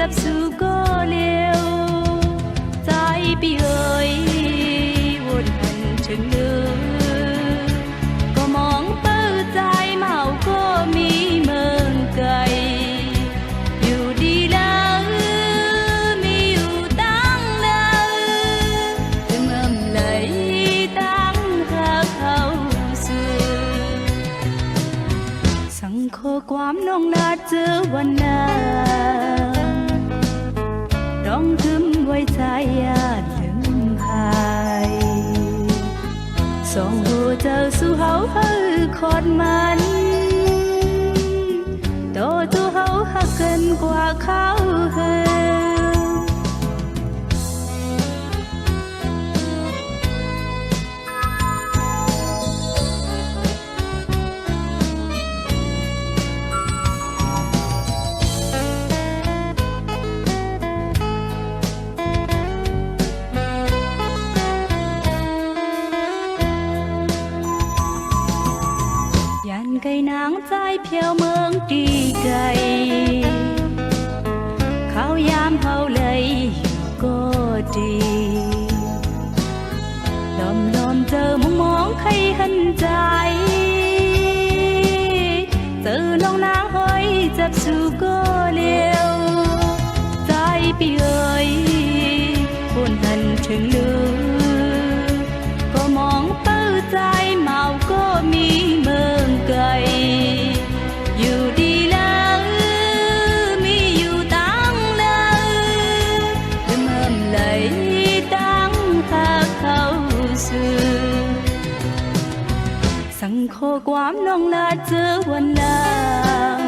จับสู่ก็เลี้ยวใจปีเอ๋ยวนหันถึงเนื้อก็มองเปิดใจเมาก็มีเมืองไกลอยู่ดีแล้วมีอยู่ตั้งเดิมถึงเมื่อไหร่ตั้งหาเขาสื่อสังโคความน้องนาเจอวันนาร้องทึมไว้ใจยาลืมหายสองหูเจ้าสู่เฮาเฮือคอดมันโตตัวเฮาหักเกินกว่าเขาเฮือไก่นางใจเพียวเมืองตีไก่เขายามเฮาเลยอยู่ก็ดีลมลมเจอมองใครหันใจเจอน้องนางเฮ้ยจับสู่ก็เลี้ยวใจปีเอ๋ยคนหันถึงลือก็มองเปิดใจเมาก็มีเมืองไกลอยู่ดีแล้วมีอยู่ตั้งเดิมเมื่อไหร่ตั้งหาเขาสื่อสังโคความน้องลาเจอวันนาง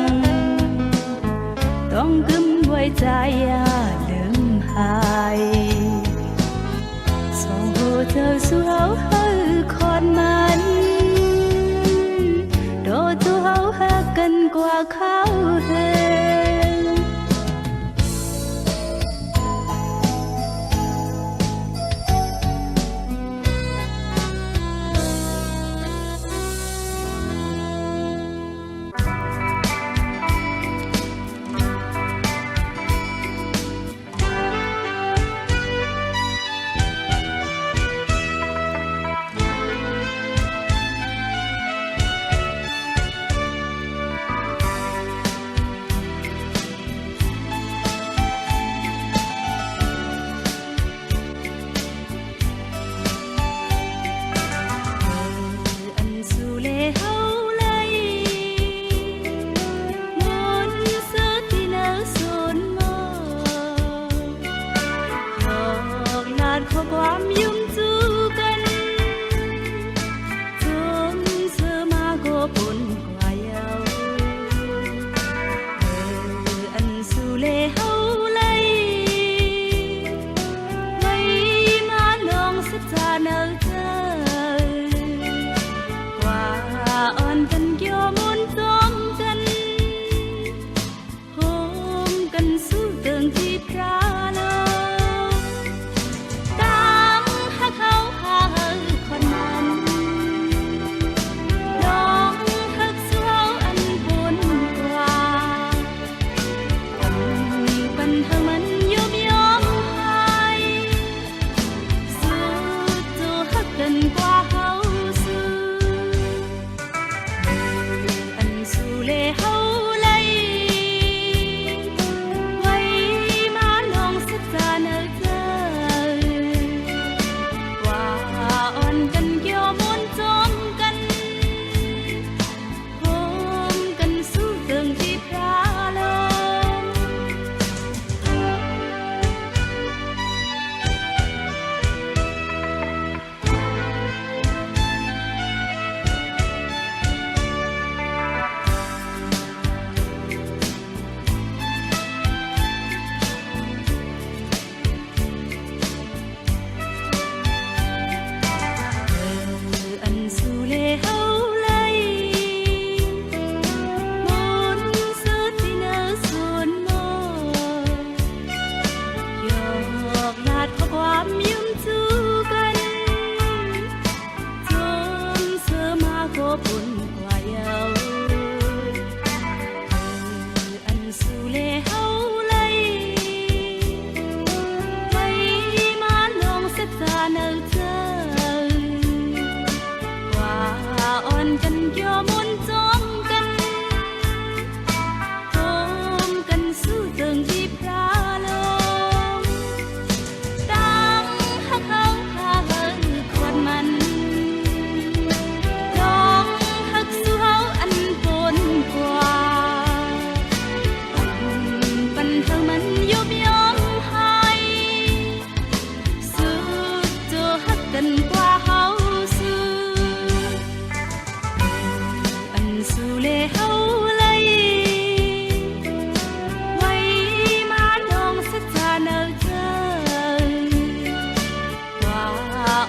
ต้องกึมไว้ใจอย่าลืมหายสองหูเธอสู่เฮาเฮือคอนมันโดดตัวเฮาหักกันกว่าเขาเฮือความยุ่งจูกันจนเสือมาก็ปุ่นกว่าเยาอันสุเลเฮาเลยไว้มาน้องสัจจาเนอเธอกว่าอ่อนกันเกี่ยวมุนจอมกันโฮมกันสู้เติงที่พระก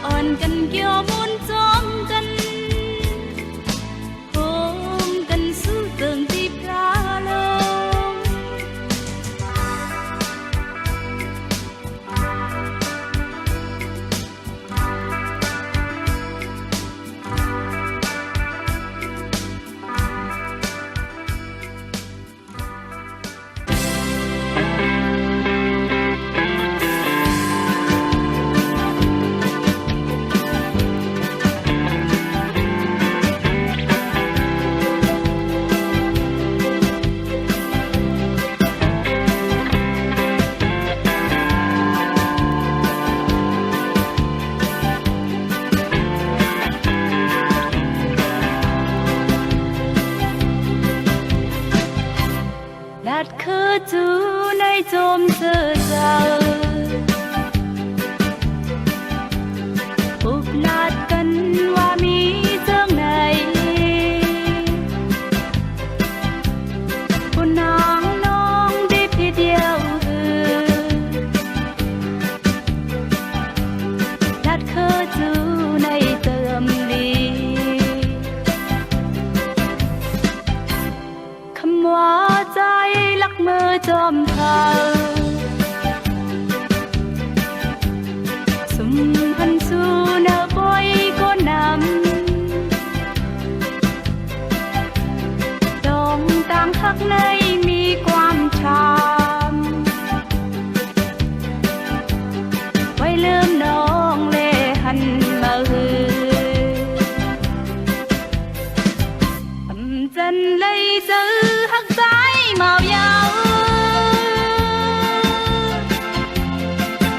อ่อนกันเกี่ยวมุนจอมกันโฮมกันสู้เติงที่พลาลงลัดคือจูในจมเสือเจ้าปุบลาดกันว่ามีเจ้าไหนผู้นางน้องได้พี่เดียวลัดคือจูในเติมลีคำว่าใจลักมือจอมเธอสุมพันสู่เนื้อปอยก็นำดองต่างหักในมีความชามไว้ลืมน้องเลหันมาฮือจันเลยเจอหักใจเมายาว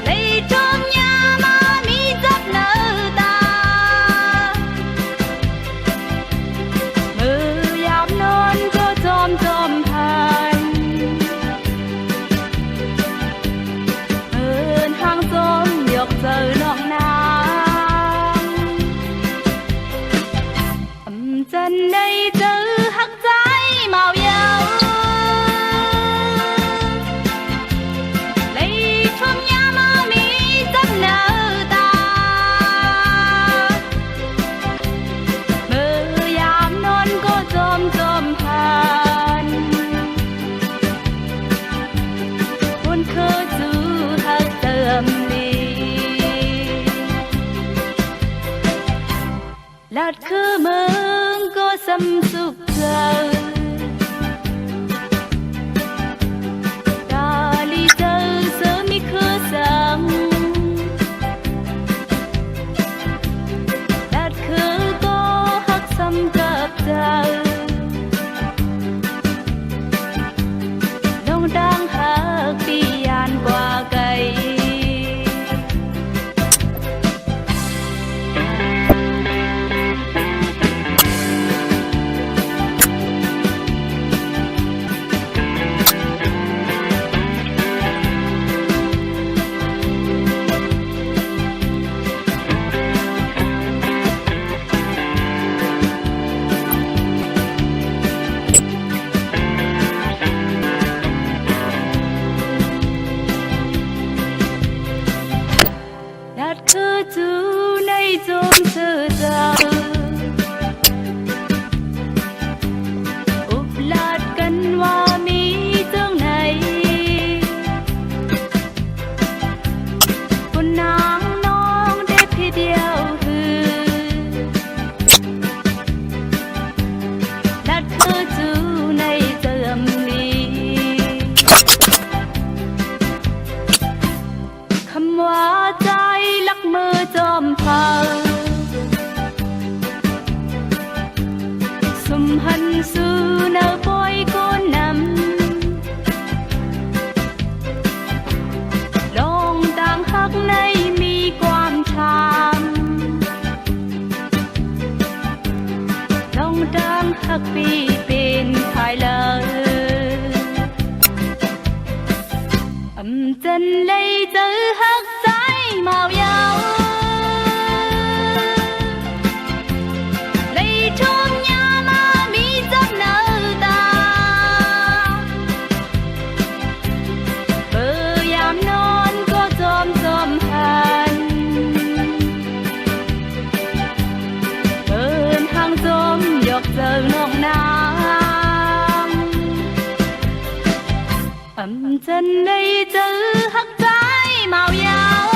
เลยจมยามามีจับเนื้อตามือยามนอนก็จอมพันเอินทางจมยกเจอน้องนางจันได้เจอหักใจเมายาวเลยชมยามามีจับเนื้อตาเมื่อยามนอนก็จมพันคุณคือจูหักเติมลีลัดคือมึงก็สำสุขเธอดาลีเจอเสอมีคือสังลัดคือก็หักซ้ำกับเธอลงดังหักปียานกว่าไกลลัดคือจูในจมเสือเจ้าอุบลาดกันว่ามีเจ้าไหนผู้นางน้องได้พี่เดียวลัดคือจูในเติมลีคำว่าใจลักมือจอมเผาสุมหันสู่เนื้อปอยก็นำลองต่างหักในมีความชามลองต่างหักปีเป็นภายเลยจันเลยเจอหักใจเมายาวเลยชมยามามีจับเนื้อตาเบอร์ยามนอนก็จอมพัน chân đây chữ hắc trái màu dao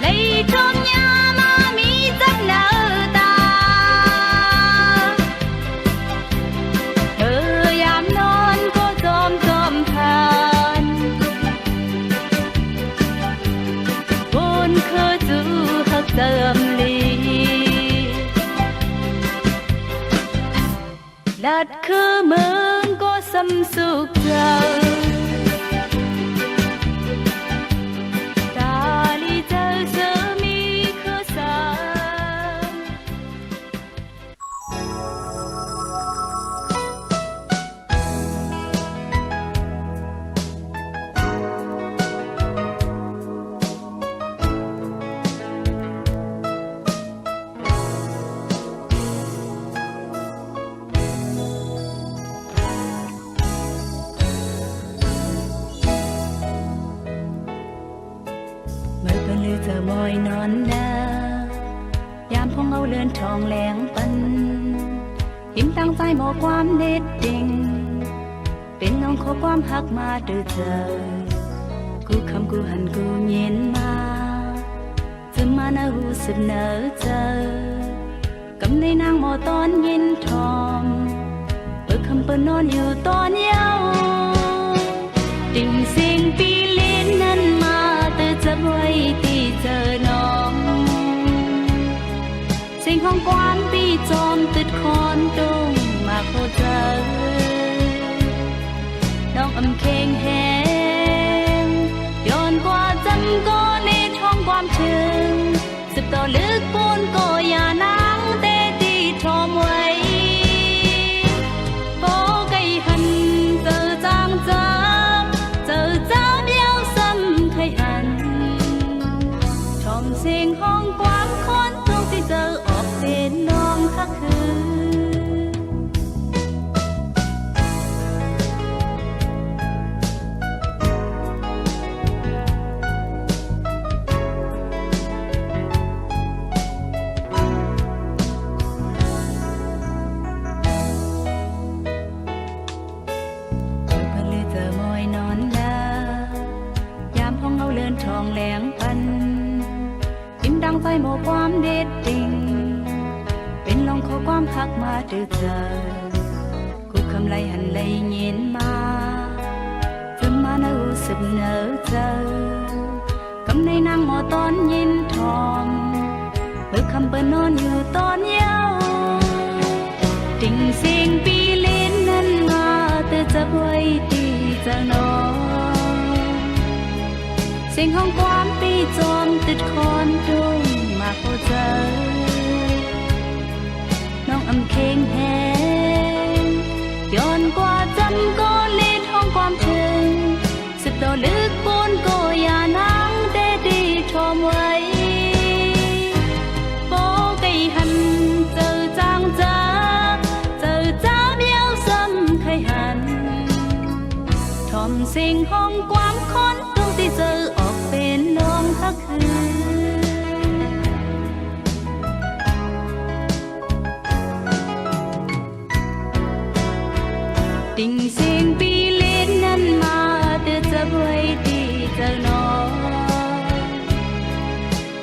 lấy trong nhà mà mi rất nở ta thơ yam non có tôm than vốn khơi chữ hắc tầm ly lạt khứ mương có xâm sục giờ ta li giờ giờ mi khứ saเธอมอยนอนนายามพงเอาเลื่อนทองแหลงปันหิมตั้งใจหมอความเด็ดดิ่งเป็นน้องขอความหักมาด้วยเธอกูคำกูหันกูเย็นมาจะมาหน้าหูสึกเนอเจอกำในนางหมอตอนเย็นทองเปิดคำเปิดนอนอยู่ตอนเย้าดิ่งเสียงปีเล่นนั้นมาเธอจะไว้เจอน้องเสียงของความปีจอมติดคอนตรงมาโคเจอน้องอำเค็งแหงย้อนกว่าจำก็ในท้องความเชิงสิบต่อลึกปูนก็อย่านางเตตีทอมไว้โปไก่หันเจอจางเจอเจอเจ้าเดียวซ้ำไทยหันเสียงห้องความคนตรงที่เจอออกเป็นน้องคักคือเพื่อนเลยเจอมอยนอนลายามห้องเอาเลื่อนทองแหลงปันดังไฟหมอความเด็ดดิ่งเป็นลองขอความหักมาด้วยเธอกูคำไลหันไลเย็นมาจะมาหน้าหูสึกเนอเจอกำในนางหมอตอนเย็นทองเปิดคำเปิดนอนอยู่ตอนเย้าดิ่งเสียงปีเล่นนั้นมาเธอจะไว้ตีเจอน้องเสียงของความปีจอมติดคอนตรงมาโคเจอน้องอำเค็งแหงย้อนกว่าจำก็เล่นห้องความถึงสิบต่อลึกปูนก็อย่านางเดดีทอมไว้โปไก่หันเจอจางเจอเจอเจ้าเดียวซ้ำไข่หันทอมเสียงห้องความคนตรงที่เจอออกเป็นน้องทักคือดิ่งเสียงปีเล่นนั้นมาเธอจะไว้ดีเจอน้อง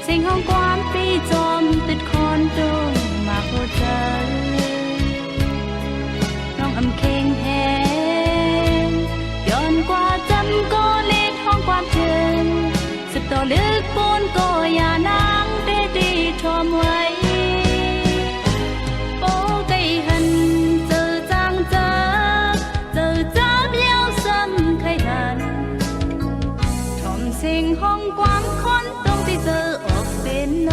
เสียงของความปีจอมติดคอนตรงมาโคเจอน้องอำเค็งแหงย้อนกว่าจำก็เล่นห้องความเชิงสิบต่อลึกปูนก็อย่านางเดดีทอมไว้โปไก่หันเจอจางเจอเจอเจ้าเดียวซ้ำไข่หันทอมเสียงห้องความคนตรงที่เจอออกเป็นน้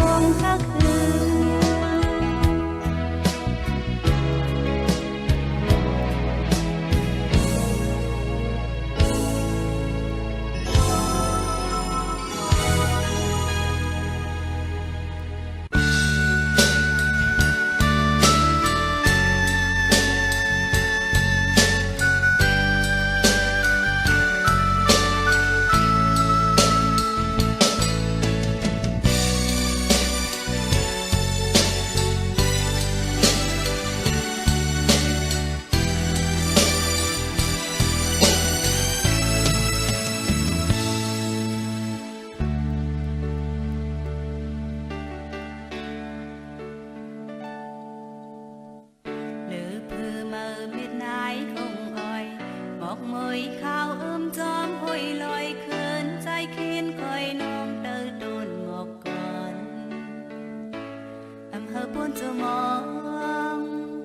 buồn giờ mong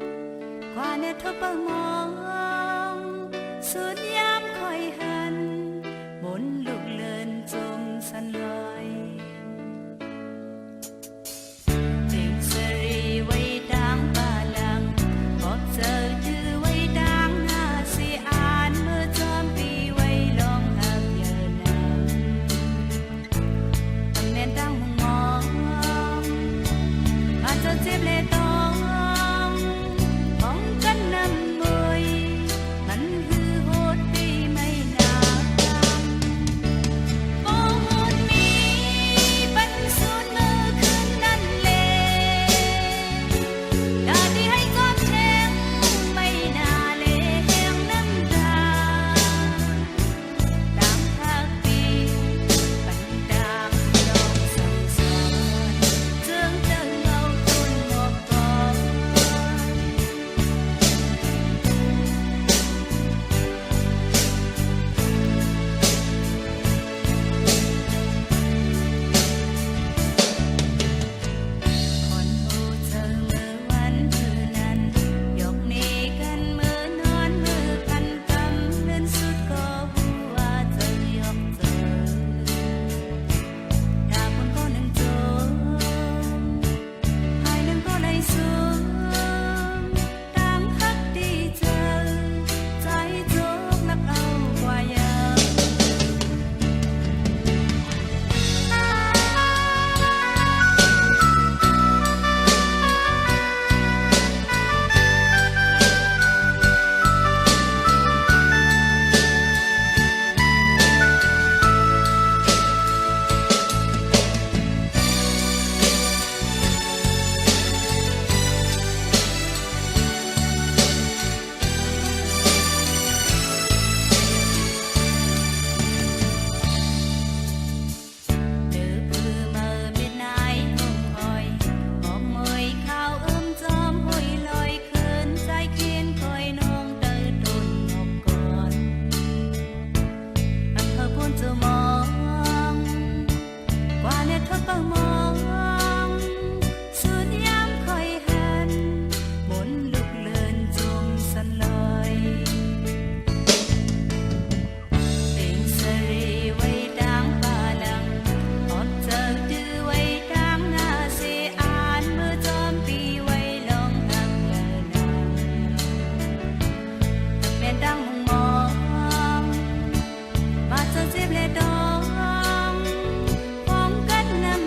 qua nét thấp bờ mong suốt yam khói hằn bốn lục lên chôm săn loi tình seri vây đáng ba lăng có giờ chứ vây đáng na si an mơ chôm pi vây long hạc nhờ nàng men đang mong mong mà cho chép lệ tông bóng cánh năm mươiมันฮือโหดปีไม่นานโอ้โหดมีปันสูญมือคืนนั่นเลดาดีให้ก้อนแทงไม่น่าเลแห่งน้ำตาตามทางปีปันดามดอกสังสารเจืองเติงเงาตุนหมอกก่อน คนหูเธอมือวันมือนั้นยกนี้กันมือนอนมือพันกำเดินสุดก็หัวเธอยกเธอถ้าคนก็หนึ่งโจมให้หนึ่งก็เลยสูงตามฮักดีเจอใจโจกนักเอากว่าเยอะ Từ bư mờ miệt nái hồng hòi bom mười khao chom hôi lòi khơn trái khiến khói nông tơ tồn ngọc còn anh hờ buồn giờ mong qua nét thấp bờ mong suốt yam khói hằn bốn lục lên chôm săn loi tình seri vây đáng ba lăng hot giờ tư vây đáng na si an mơ chom pi vây long hạc nhờ nàng men đang mong mong mà cho chép lệ đong phong cách năm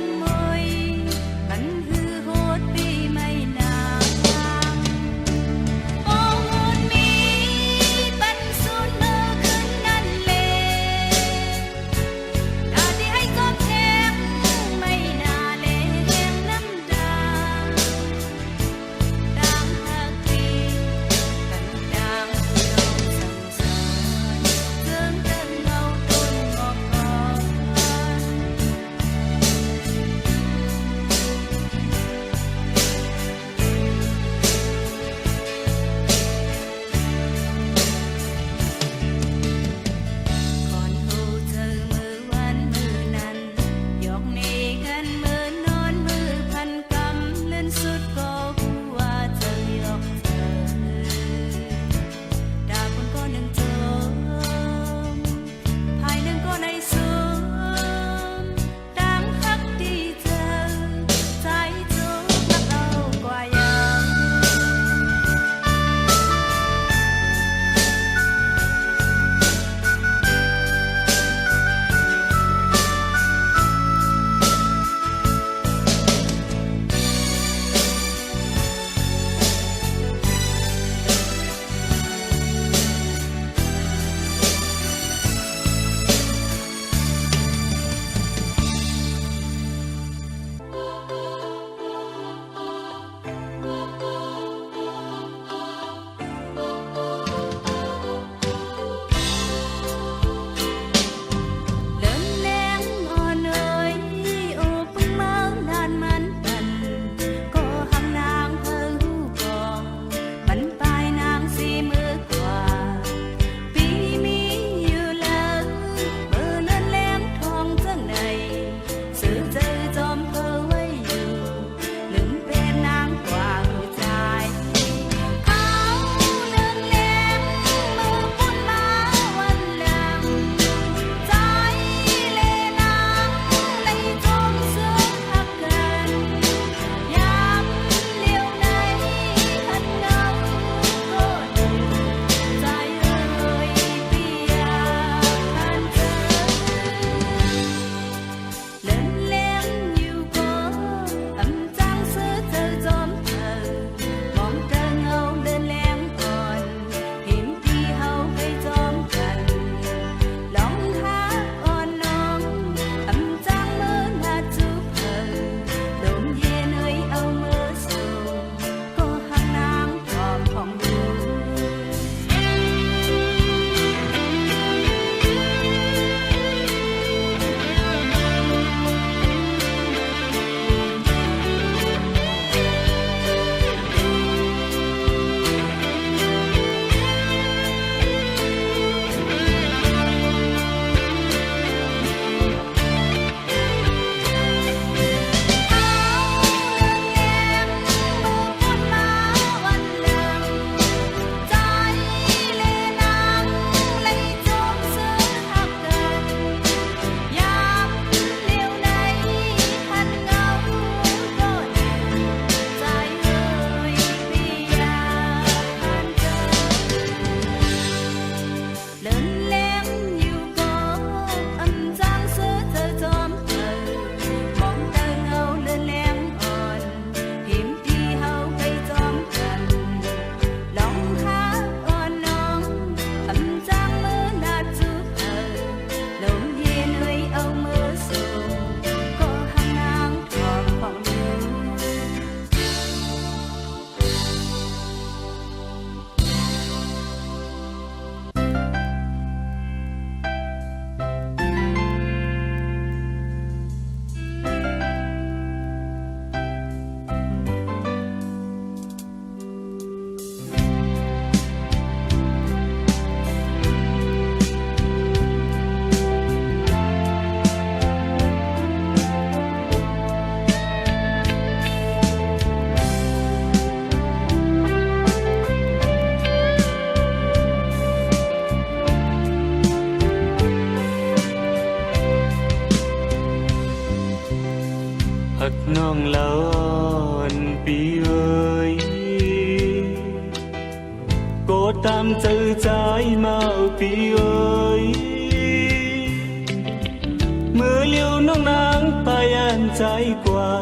หักน้องละอ่อนปีเอ้ยโกตามเจอใจมาปีเอ้ยมือเลี้ยวน้องนางไปอันใจกว่า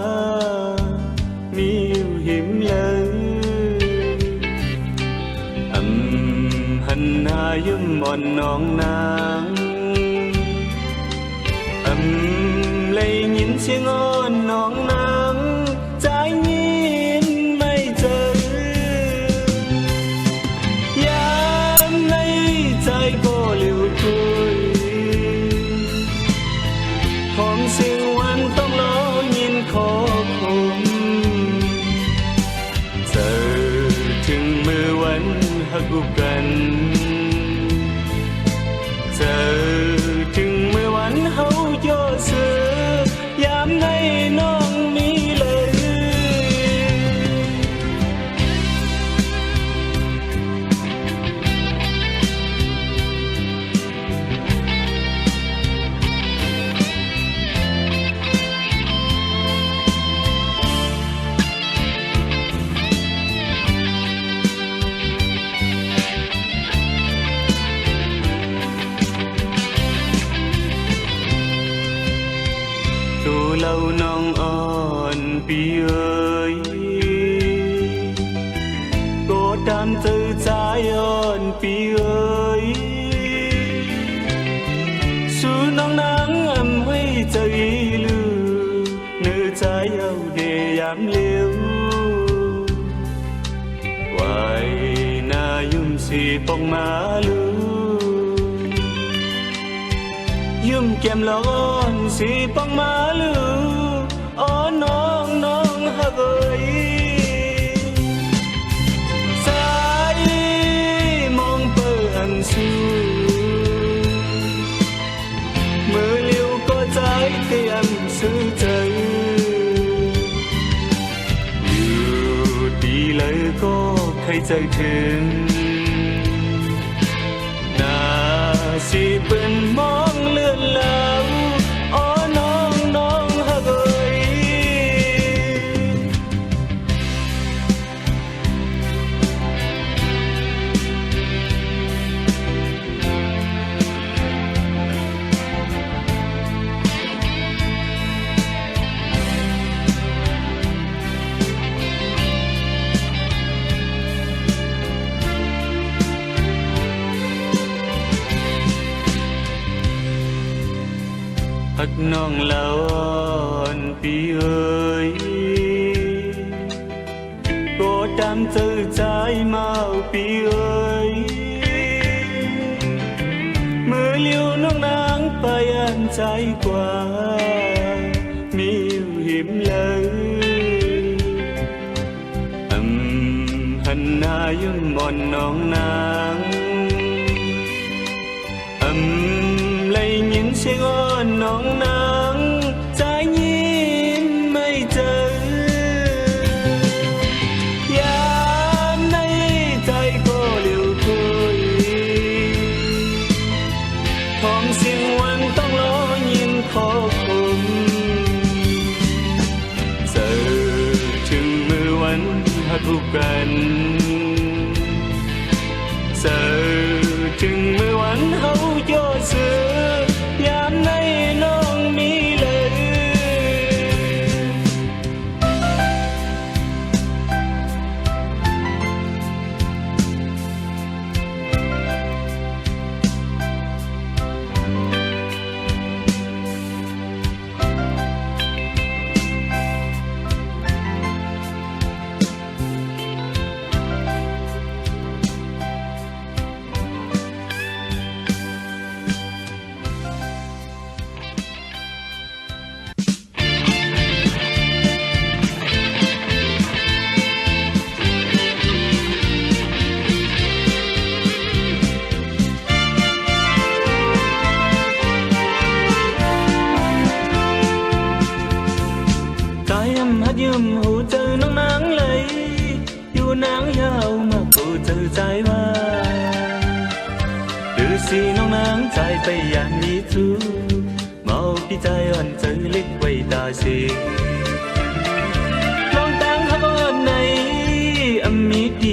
มีอยู่หิมเลยหันหน้ายิ้มอ่อนน้องนางเลยยินเสียงอ่อนน้องนางใจยินไม่เจอยามในใจก็เลี้ยวคุยของเสียงวันต้องรอยินขอคมเจอถึงมือวันหักกันเจอถึงเมื่อวันเฮาโยเสือยามในน้องมีเลยตัวเราน้องอ่อนปีเอ้ยโกดำเจอใจอ่อนปีเอ้ยสู้น้องนางไว้ใจลือเนื้อใจเอาเดียามเลี้ยวไว้หน้ายุ่มสีปองมาลืยุ่มแก้มละอ่อนสีปังมาลืออ๋อน้องน้องฮักเอ้ยสายมองเปิดสูมือเลี้ยวก็ใจเตรียมซื้อใจอยู่ดีเลยก็ใครใจถึงสิเป็นมองเลื่อนแล้วอ๋อน้องน้องฮักเอ้ยหักน้องละอ่อนปีเอ้ยโกดำเจอใจมาปีเอ้ยมือเลี้ยวน้องนางไปอันใจกว่ามีอยู่หิมเลยหันหน้ายิ้มอ่อนน้องนางเลยยินเสียงอ่อนน้องนางใจยิ้มไม่เจอยามในใจก็เลี้ยวคุยของเสียงวันต้องรอยินขอคมเจอถึงมือวันหักกันเจอถึงมือวันเฮาโยเสือยามในน้องมีเลยยืมหูเจอน้องนางเลยอยู่นางยาวมาผูเจอใจว่าหรือสิน้องนางใจไปอย่างนี้ทูเมาพี่ใจอ่อนเจอเล็กไว้ตาสี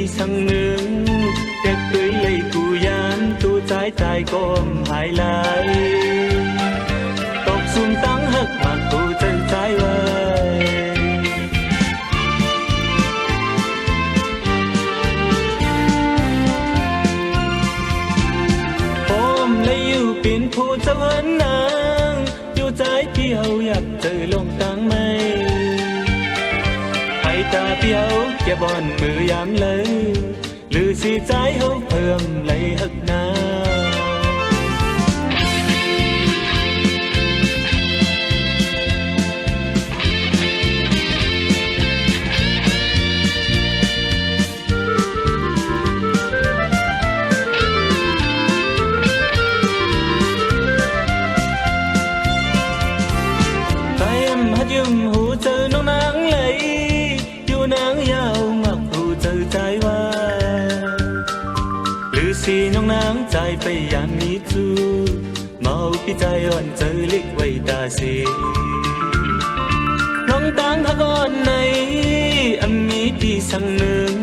sang nương đẹp tươi lấy cù yán tu trái tài gom hai lại tóc xuân tăng hất mặt tu chân trái vơi ôm lấy yêu biển phù cho vấn nàng yêu tráiที่เฮาอยากเจอลงตั้งไม่ให้ตาพี่เฮาแค่บอนมือยามเลยหรือสิใจเฮาเพิ่มเลยหักนายืมหูเจอน้องนางเลยอยู่นางยาวมักหูเจอใจว่าหรือสีน้องนางใจไปอย่างนี้ทูเมาพี่ใจอ่อนเจอเล็กไว้ตาสีน้องตังฮักอ่อนในอันมีที่สั่งหนึ่ง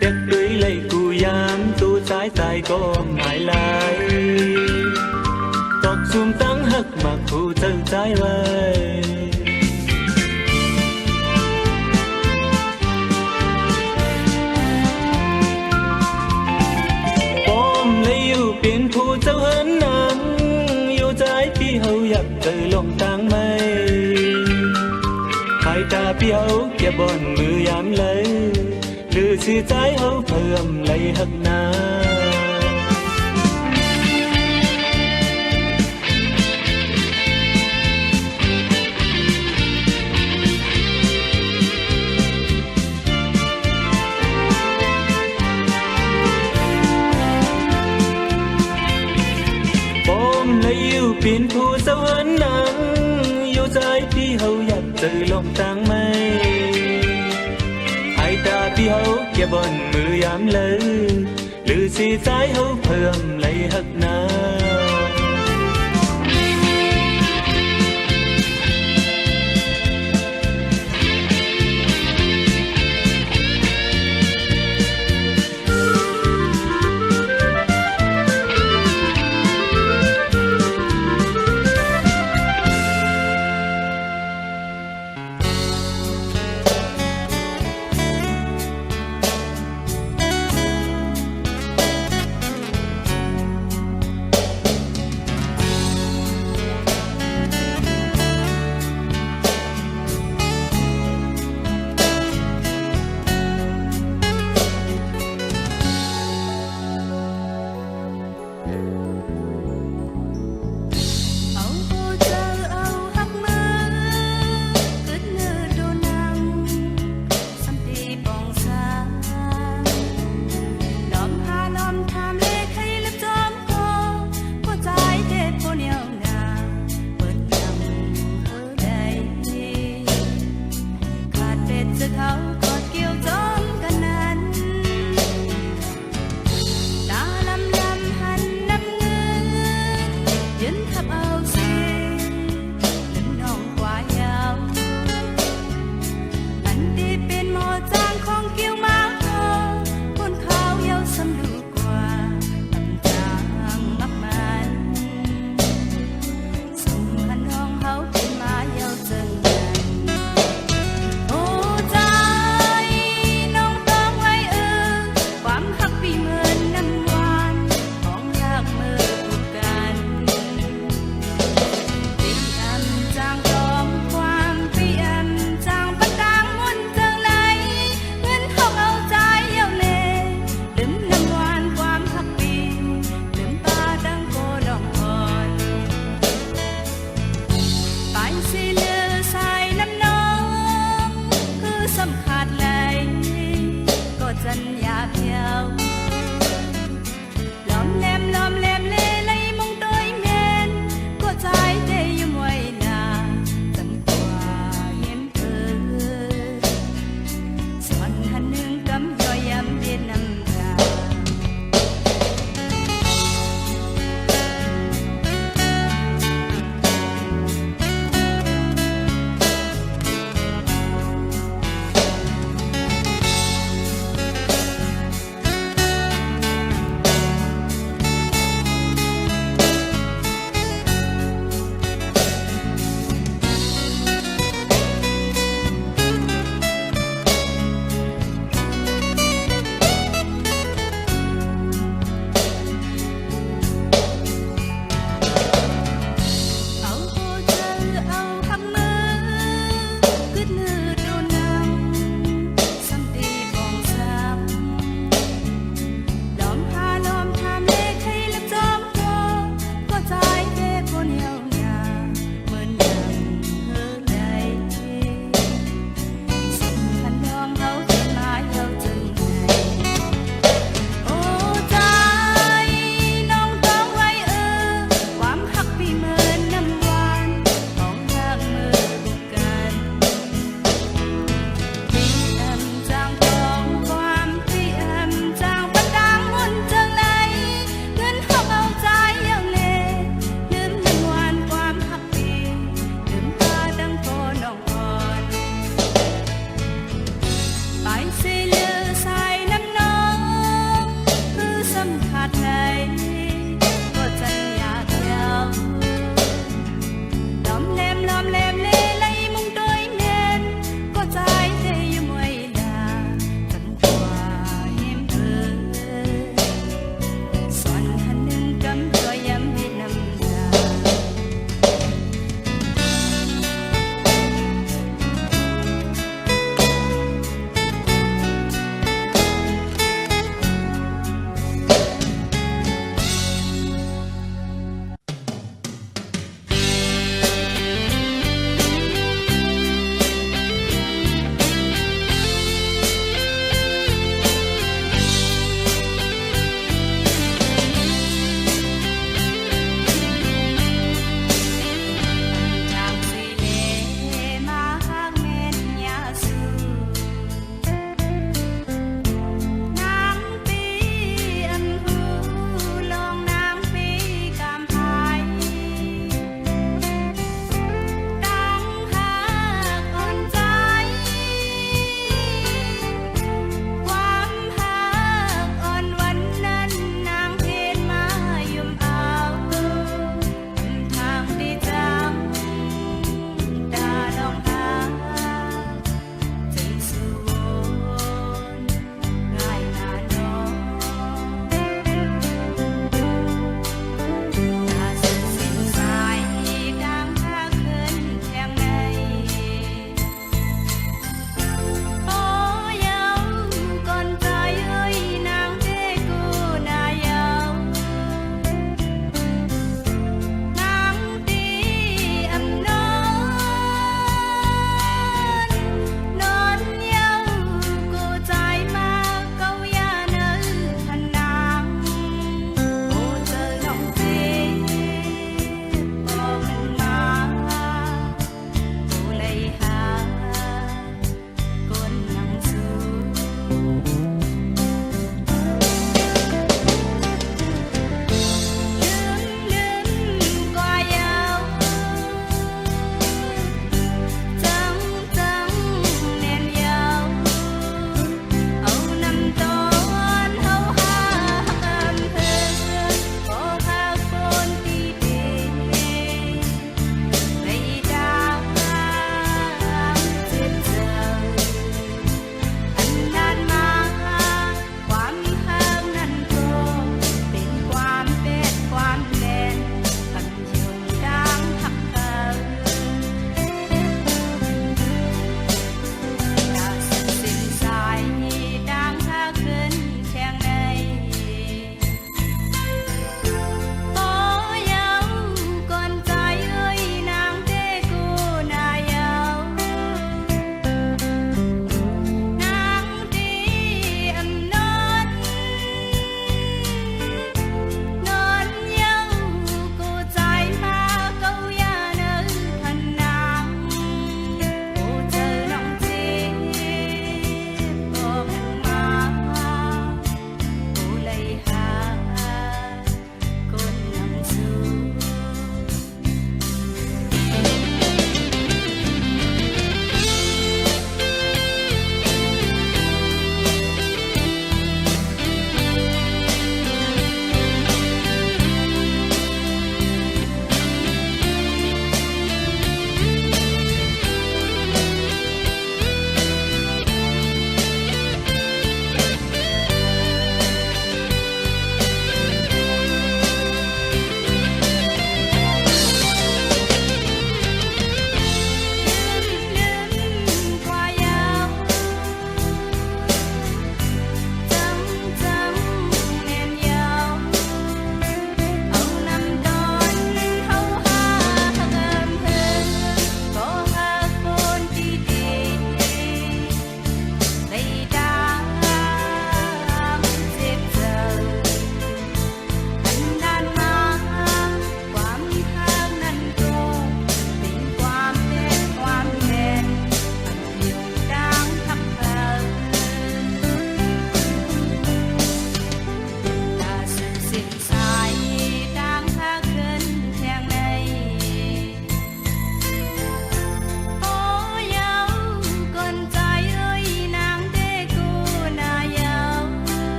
เด็กด้วยไหลกูยามตัวใจตายก็หายลายตอกซุ่มตั้งฮักมักหูเจอใจไว้เป็นผู้เจ้าเหินนางอยู่ใจพี่เฮาอยากเจอลงทางไม่หายตาพี่เฮาแค่บอนมือยามเลยหรือสิใจเฮาเพิ่มเลยหักนาอยู่เป็นผู้สวรรค์นังอยู่ใจพี่เฮาอยากเจอลงทางไม่ให้ตาพี่เฮาแค่บอนมือยามเลยหรือสิใจเฮาเพิ่มเลยหักนา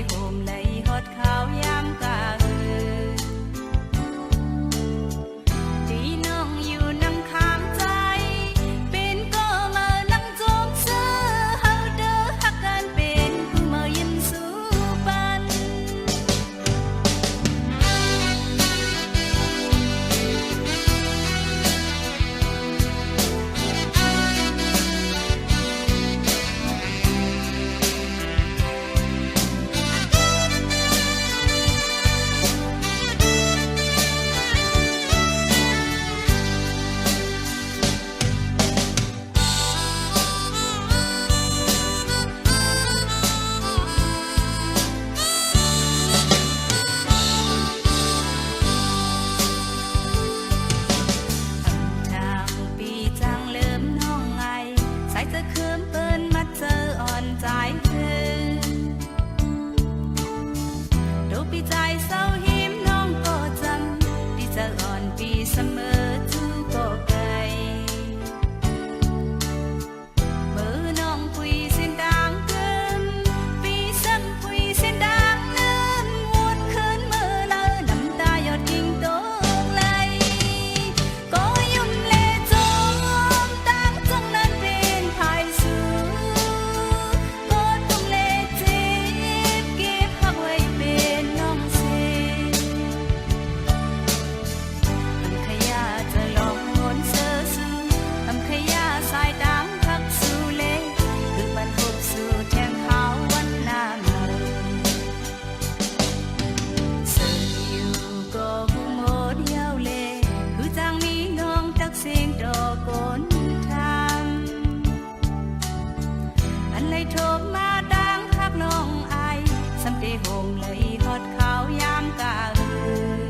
โฮมเลยฮอดข้าวยามกาที่น้องอยู่นำข้างใจเป็นก็มานั่งจมเสื้อเฮาเด้อฮักกันเป็นผู้มายิ้มสู่ปัน ทางปีจังเริ่มน้องไงใส่จะเคิมเปิ้นมาเจออ่อนใจเธอดูปีใจเศร้าหิมน้องก็จำที่เจออ่อนปีเสมอทุกก็ไกลมือน้องคุยเส้นดังเกินปีซ้ำคุยเส้นดังเนินวดคืนมือเลินน้ำตายอดยิงตกไหล ก็ยุ่มเลจมตั้งจงนั้นเป็นภายสูก็ต้องเลเจ็บเก็บหักไว้เป็นน้องเสทำขยะจะลองงนเสือสูทำขยะสายดังพักสู่เลคือมันพบสู่แทงเขาวันหน้าเมือ sự yêu có vu một nhau lệ cứ giang mi nong tắc sinh đỏ cồn tham anh lấy thốp ma đang khắc nong ai xăm tê hồn lấy hót khao yam cả người